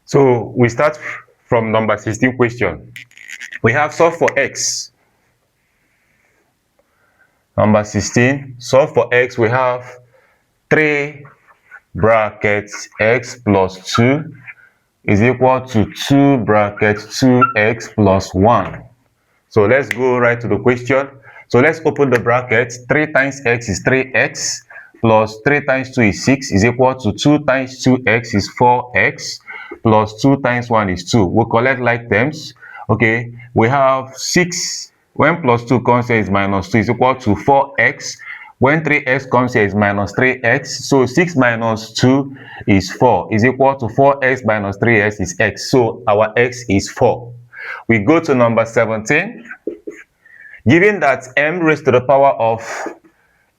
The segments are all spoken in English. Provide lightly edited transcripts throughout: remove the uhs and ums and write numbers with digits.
So we start from number 16 question. We have solve for x. Number 16, solve for x. We have 3 brackets x plus 2 is equal to 2 brackets 2x plus 1. So let's go right to the question. So let's open the brackets. 3 times x is 3x plus 3 times 2 is 6 is equal to 2 times 2x is 4x plus 2 times 1 is 2. We'll collect like terms. Okay, we have 6. When plus 2 comes here is minus 2 is equal to 4x. When 3x comes here is minus 3x. So 6 minus 2 is 4 is equal to 4x minus 3x is x. So our x is 4. We go to number 17. Given that m raised to the power of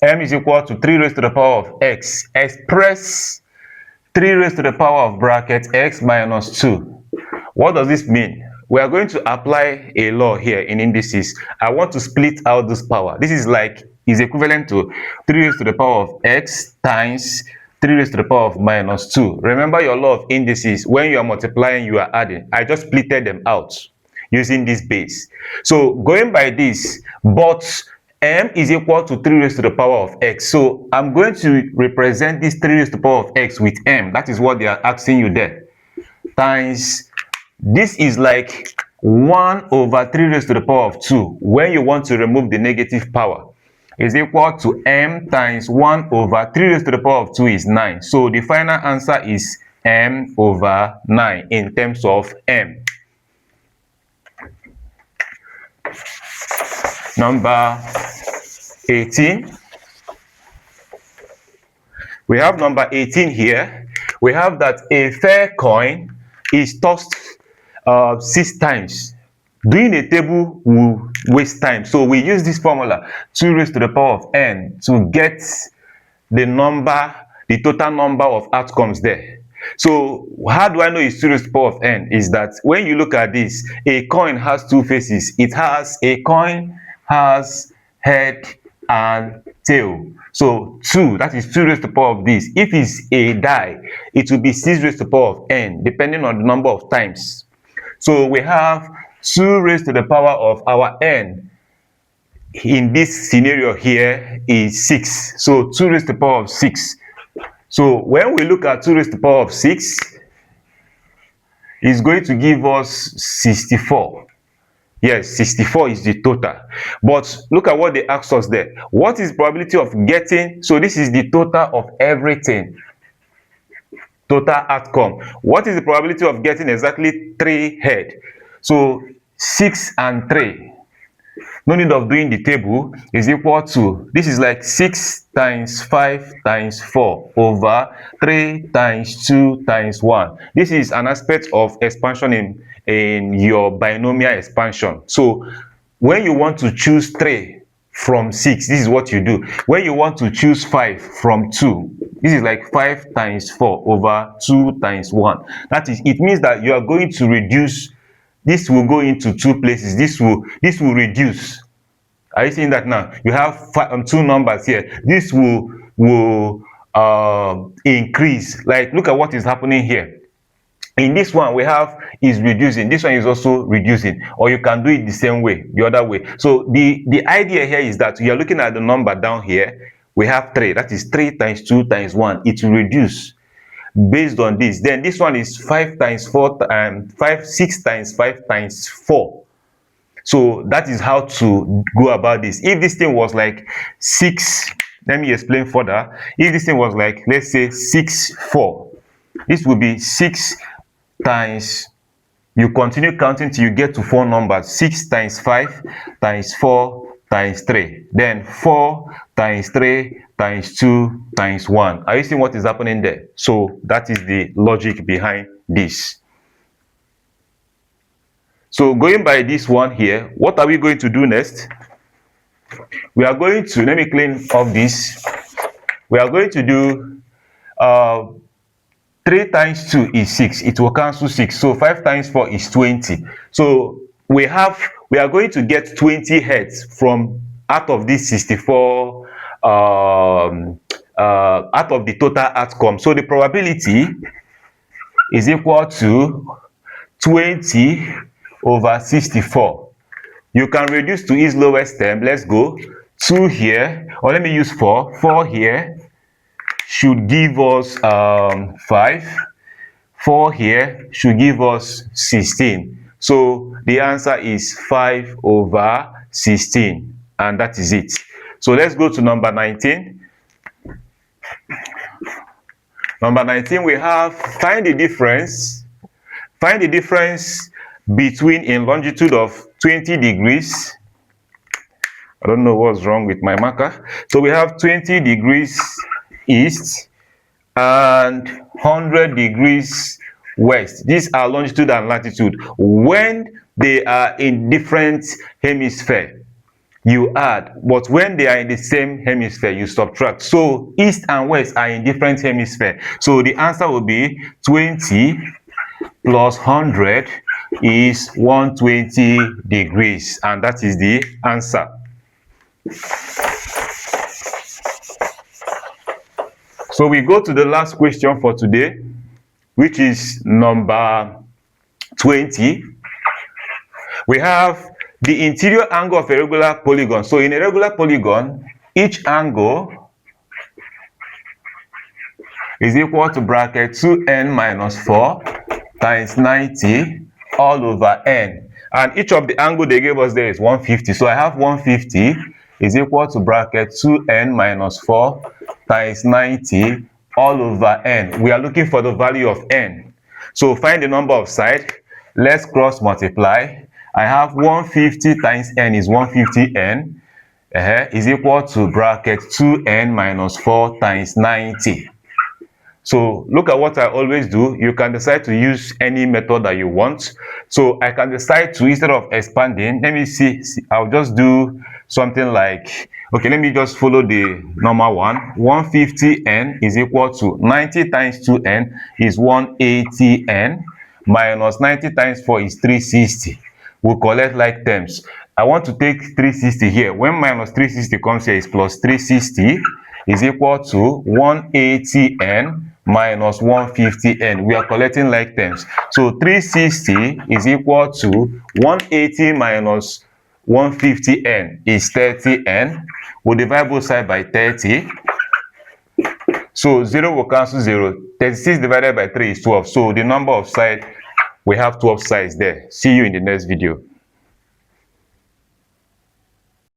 m is equal to 3 raised to the power of x, express 3 raised to the power of bracket x minus 2. What does this mean? We are going to apply a law here in indices. I want to split out this power. This is equivalent to 3 raised to the power of x times 3 raised to the power of minus 2. Remember your law of indices. When you are multiplying, you are adding. I just splitted them out using this base. So going by this, but m is equal to 3 raised to the power of x. So I'm going to represent this 3 raised to the power of x with m. That is what they are asking you there. Times, this is like 1 over 3 raised to the power of 2. When you want to remove the negative power, is equal to m times 1 over 3 raised to the power of 2 is 9. So the final answer is m over 9 in terms of m. Number 18. We have number 18 here. We have that a fair coin is tossed 6 times. Doing a table will waste time. So we use this formula, 2 raised to the power of n, to get the total number of outcomes there. So how do I know it's 2 raised to the power of n? Is that when you look at this, a coin has 2 faces. A coin has head and tail. So 2, that is 2 raised to the power of this. If it's a die, it will be 6 raised to the power of n, depending on the number of times. So we have 2 raised to the power of our n in this scenario here is 6. So 2 raised to the power of 6. So when we look at 2 raised to the power of 6, it's going to give us 64. Yes, 64 is the total. But look at what they asked us there. What is the probability of getting? So this is the total of everything. Total outcome. What is the probability of getting exactly 3 head? So 6 and 3. No need of doing the table, is equal to, this is like 6 times 5 times 4 over 3 times 2 times 1. This is an aspect of expansion in your binomial expansion. So when you want to choose 3 from 6, this is what you do. When you want to choose 5 from 2, this is like 5 times 4 over 2 times 1. That is, it means that you are going to reduce. This will go into 2 places. This will reduce. Are you seeing that now? You have 2 numbers here. This will increase. Like, look at what is happening here. In this one, we have is reducing. This one is also reducing. Or you can do it the same way, the other way. So the idea here is that you are looking at the number down here. We have 3. That is 3 times 2 times 1. It will reduce. Based on this, then this one is 5 times 4 and 6 times 5 times 4. So that is how to go about this. If this thing was like 6, let me explain further. If this thing was like, let's say 6 4, this will be 6 times, you continue counting till you get to 4 numbers. 6 times 5 times 4 times 3, then 4 times 3 times 2 times 1. Are you seeing what is happening there? So that is the logic behind this. So going by this one here, what are we going to do next? We are going to, let me clean up this. We are going to do 3 times 2 is 6. It will cancel 6. So 5 times 4 is 20. So we are going to get 20 heads from out of this 64 out of the total outcome. So the probability is equal to 20 over 64. You can reduce to its lowest term. Let's go. 2 here, or let me use 4. 4 here should give us 5. 4 here should give us 16. So the answer is 5 over 16, and that is it. So let's go to number 19. Number 19, we have find the difference between a longitude of 20 degrees. I don't know what's wrong with my marker. So we have 20 degrees east and 100 degrees west. These are longitude and latitude. When they are in different hemisphere, you add, but when they are in the same hemisphere, you subtract. So east and west are in different hemisphere. So the answer will be 20 plus 100 is 120 degrees, and that is the answer. So we go to the last question for today, which is number 20. We have the interior angle of a regular polygon. So in a regular polygon, each angle is equal to bracket 2n minus 4 times 90 all over n. And each of the angle they gave us there is 150. So I have 150 is equal to bracket 2n minus 4 times 90 all over n. We are looking for the value of n. So find the number of sides. Let's cross multiply. I have 150 times n is 150n is equal to bracket 2n minus 4 times 90. So look at what I always do. You can decide to use any method that you want. So I can decide to, instead of expanding, let me see, I'll just do something like, okay, let me just follow the normal one. 150n is equal to 90 times 2n is 180n minus 90 times 4 is 360. We'll collect like terms. I want to take 360 here. When minus 360 comes here, is plus 360 is equal to 180n minus 150n. We are collecting like terms. So 360 is equal to 180 minus 150n is 30n. We'll divide both sides by 30. So 0 will cancel 0. 36 divided by 3 is 12. So the number of sides, we have 12 sides there. See you in the next video.